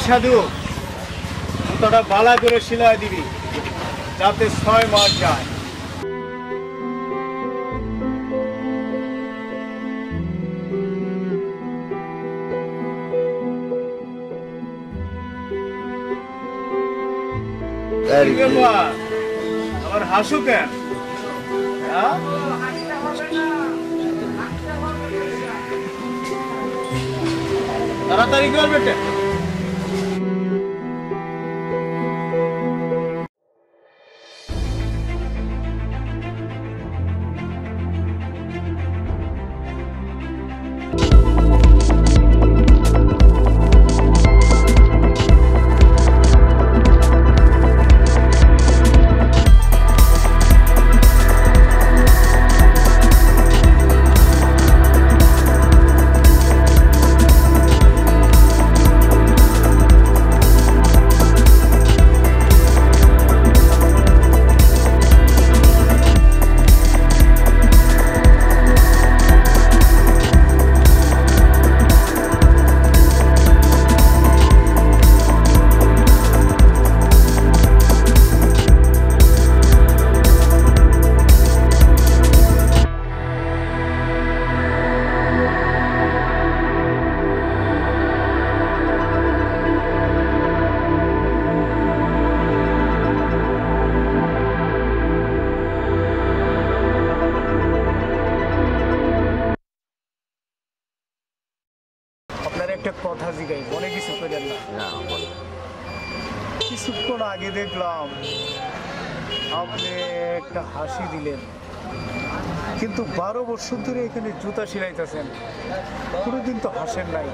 সাধু জুতাটা বালা করে সিলাই দিবি যাতে 6 মাস যায়। আমার হাসু কেন? তাড়াতাড়ি কর বেটা। কথা জিগাই মনে কিছু করেন না। কিছুক্ষণ আগে দেখলাম আপনি একটা হাসি দিলেন, কিন্তু 12 বছর ধরে এখানে জুতা সিলাইতেছেন, কোনোদিন তো হাসেন নাই।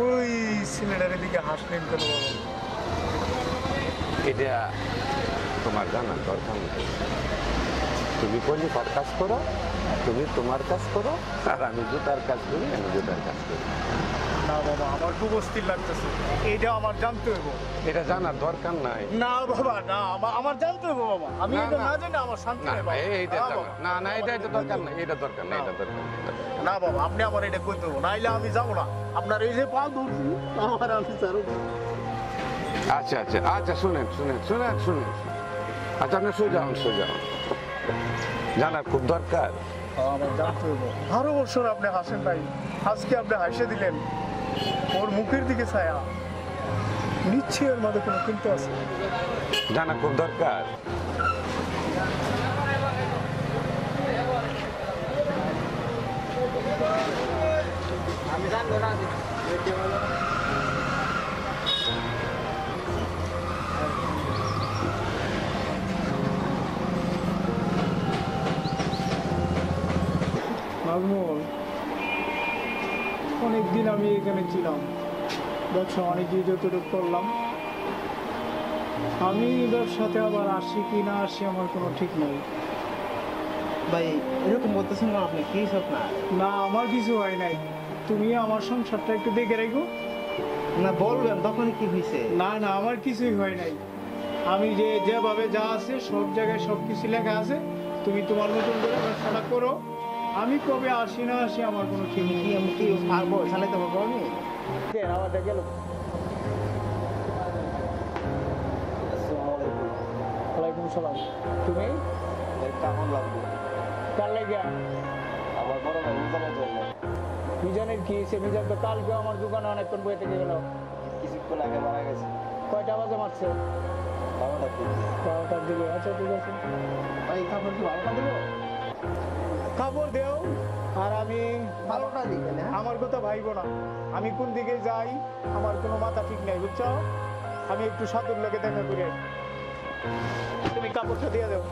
ওই ছেলেটার দিকে হাসলেন কেন বাবা? এটা তোমার জানার দরকার নেই। তুমি কলিপার কাজ করো, তুমি তোমার কাজ করো, আর আমি জুতার কাজ করি, আমি জুতার কাজ করি। না বাবা, আমার খুব অস্থির লাগতেছে, এটা আমার জানতে হইব। এটা জানার দরকার নাই। না বাবা, না আমার জানতে হইব বাবা। আমি এটা না জানি আমার শান্তি নেই বাবা। না না, এটা দরকার নাই, এটা দরকার নাই, এটা দরকার না বাবা, আপনি আমার এটা কইতে হইব, নাইলে আমি যাব না। আপনার এই যে পা ধরছি আমার আমি ছাড়ব। আচ্ছা আচ্ছা আচ্ছা, শুনেন শুনেন শুনেন শুনেন। আচ্ছা আপনি সোজা জানার খুব দরকার। আমার জানতে হইব। 12 বছর আপনি হাসেন নাই, আজকে আপনি হাসে দিলেন। ওর মুখের দিকে ছায়া, নিশ্চয়ই এর মধ্যে কোনো কিন্তু আছে। জানা খুব দরকার। আমি জানবো না। নাজমুল, অনেকদিন আমি এখানে ছিলাম, ব্যবসা অনেকই যতটুকু করলাম। আমি ব্যবসাতে আবার আসি কি না আসি আমার কোনো ঠিক নেই। ভাই এরকম বলতেছেন না আপনি, কি সব না? না আমার কিছু হয় নাই, তুমি আমার সংসারটা একটু দেখে রাখো না। বলবেন তখন কি হয়েছে? না না, আমার কিছুই হয় নাই। আমি যেভাবে যা আছে সব জায়গায় সব কিছু লেখা আছে। তুমি তোমার মতন করে ব্যবসাটা করো, আমি কবে আসি না আসি আমার কোনো ঠিক নেই। আমি কি পারবো চালাইতে পারবো আমি? আমারটা গেল। ওয়ালাইকুম সালাম। তুমি কেমন লাগবে? কার লাগে? আমার বড় ভাই মিজানের জন্য। মিজানের কি হয়েছে? মিজান তো কালকে আমার দোকানে অনেকক্ষণ বয়ে থেকে গেল। কিছুক্ষণ আগে মারা গেছে। কয়টা বাজে মারছে? 12টার দিকে। 12টার দিকে। আচ্ছা ঠিক আছে। ভাই কাপড় কি 12টা দেবো? খবর দেও। আর আমি 12টা দিকে না, আমার কথা ভাইব না। আমি কোন দিকে যাই আমার কোনো মাথা ঠিক নাই, বুঝছো? আমি একটু সাধুর লোকে দেখা করে তুমি কাপড়টা দিয়ে দাও।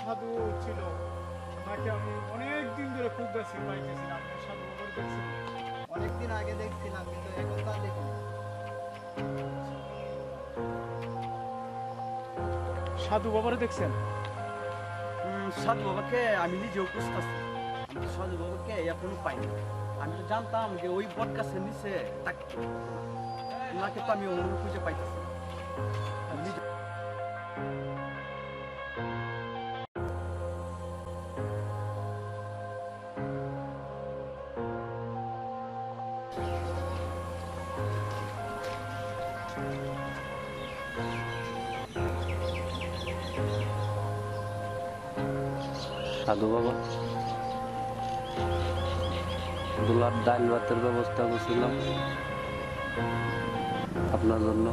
সাধু ছিল তাকে আমি অনেক দিন ধরে খুঁজতেছি, পাইতেছি না। আপনি সাধু বাবার দেখছেন? অনেকদিন আগে দেখছিলাম কিন্তু এখন তা দেখি না। সাধু বাবার দেখছেন? সাধু বাবাকে আমি নিজেও খুঁজতেছি, আমি তো সাধু বাবাকে এখনো পাইনি। আমি তো জানতাম যে ওই বট গাছের নিচে থাকতো, ওনাকে তো আমি অন্য খুঁজে পাইতেছি না। আমি নিজে- সাধু বাবা, দুলার ডাল ভাতের ব্যবস্থা করছিলাম আপনার জন্য।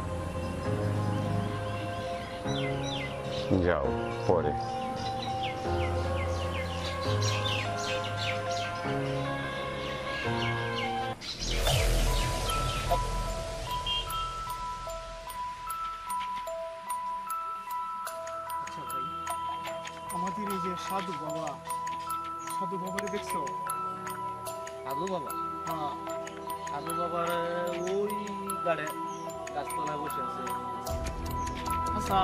যাও পরে। আচ্ছা ভাই, আমাদের এই যে সাধু বাবা, সাধু বাবারে দেখছো? সাধু বাবা, হ্যাঁ। সাধু বাবার ওই গাড়ে গাছতলায় বসে আছে। আচ্ছা,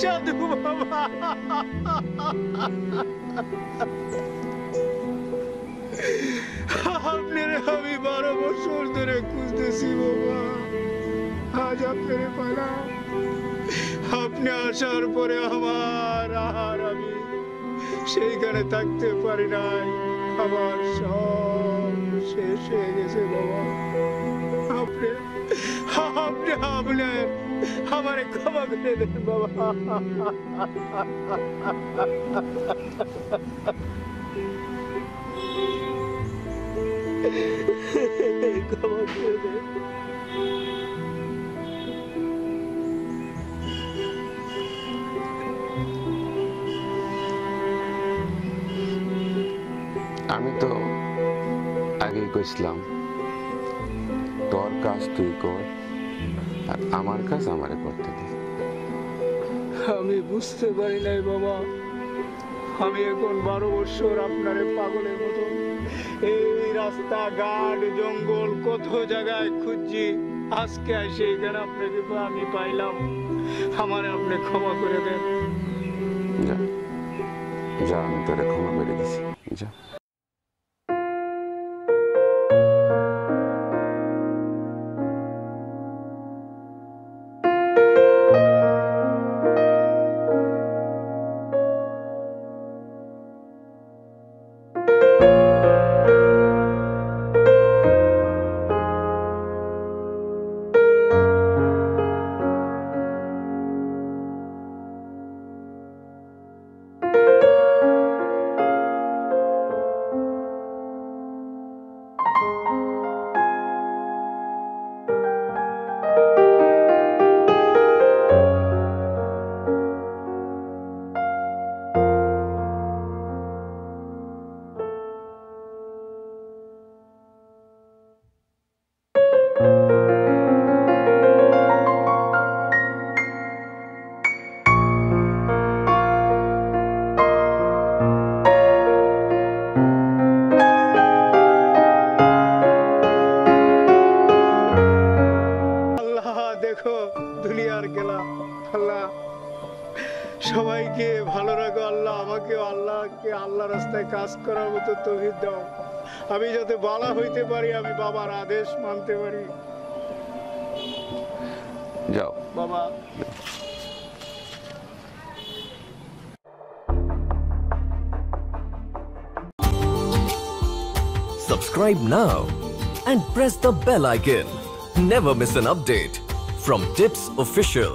সাধু বাবা, আপনার আমি 12 বছর ধরে খুঁজতেছি বাবা, আজ আপনার পেলাম। আপনি আসার পরে আমার আর আমি সেইখানে থাকতে পারি নাই, আমার সব শেষ হয়ে গেছে বাবা। আপনি আপনি আপনি আমারে ক্ষমা করে দেন বাবা। ক্ষমা করে দেন। আমি তো আগেই কইছিলাম তোর কাজ তুই কর আর আমার কাজ আমারে করতে দে। আমি বুঝতে পারি নাই বাবা, আমি এখন 12 বছর আপনারে পাগলের মতো এই রাস্তা ঘাট জঙ্গল কত জায়গায় খুঁজছি, আজকে এসে এখানে আপনাকে আমি পাইলাম। আমার আপনি ক্ষমা করে দেন। যা যা, আমি তোরে ক্ষমা করে দিছি, যা। দেখো দুনিয়ার খেলা। আল্লাহ সবাইকে ভালো রাখো আল্লাহ, আমাকে আল্লাহকে আল্লাহ রাস্তায় কাজ করার মতো তৌফিক দাও, আমি যাতে বালা হইতে পারি, আমি বাবার আদেশ মানতে পারি। যাও বাবা। Subscribe now and press the bell icon. Never miss an update from Tips Official.